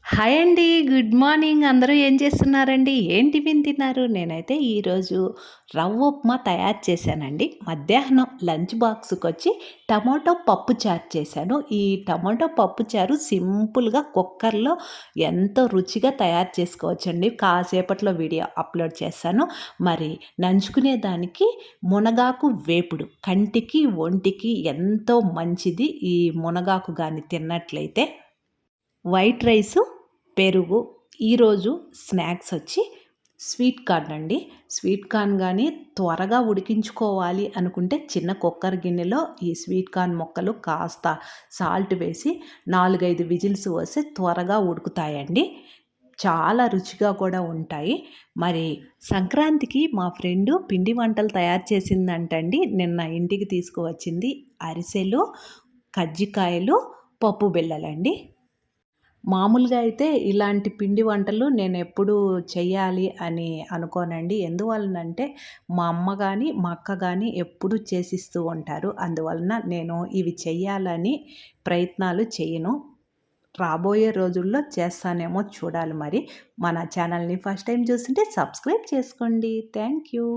Hi అండి. Good morning. అందరూ ఏం చేస్తున్నారండి? ఏం టిఫిన్ తిన్నారు? నేనైతే ఈరోజు రవ్వ ఉప్మా తయారు చేశానండి. మధ్యాహ్నం లంచ్ బాక్స్‌కొచ్చి టమాటో పప్పుచారు చేశాను. ఈ టమాటో పప్పుచారు సింపుల్‌గా కుక్కర్‌లో ఎంతో రుచిగా తయారు చేసుకోవచ్చండి. కాసేపట్లో వీడియో అప్‌లోడ్ చేస్తాను. మరి నంచుకునే దానికి మునగాకు వేపుడు. కంటికి, ఒంటికి ఎంతో మంచిది. ఈ మునగాకు గాని తిన్నట్లయితే. వైట్ రైసు, పెరుగు. ఈరోజు స్నాక్స్ వచ్చి స్వీట్ కార్న్ అండి. స్వీట్ కార్న్ గానీ త్వరగా ఉడికించుకోవాలి అనుకుంటే చిన్న కుక్కర్ గిన్నెలో ఈ స్వీట్ కార్న్ ముక్కలు కాస్త సాల్ట్ వేసి 4, 5 విజిల్స్ వస్తే త్వరగా ఉడుకుతాయండి. చాలా రుచిగా కూడా ఉంటాయి. మరి సంక్రాంతికి మా ఫ్రెండు పిండి వంటలు తయారు చేసిందంటండి. నిన్న ఇంటికి తీసుకువచ్చింది. అరిసెలు, కజ్జికాయలు, పప్పు బిళ్ళలండి. మామూలుగా అయితే ఇలాంటి పిండి వంటలు నేనెప్పుడూ చెయ్యాలి అని అనుకోనండి. ఎందువలనంటే మా అమ్మ గాని, మా అక్క గాని ఎప్పుడూ చేసిస్తూ ఉంటారు. అందువలన నేను ఇవి చెయ్యాలని ప్రయత్నాలు చెయ్యను. రాబోయే రోజుల్లో చేస్తానేమో చూడాలి మరి. మన ఛానల్‌ని ఫస్ట్ టైమ్ చూస్తుంటే సబ్స్క్రైబ్ చేసుకోండి. Thank you.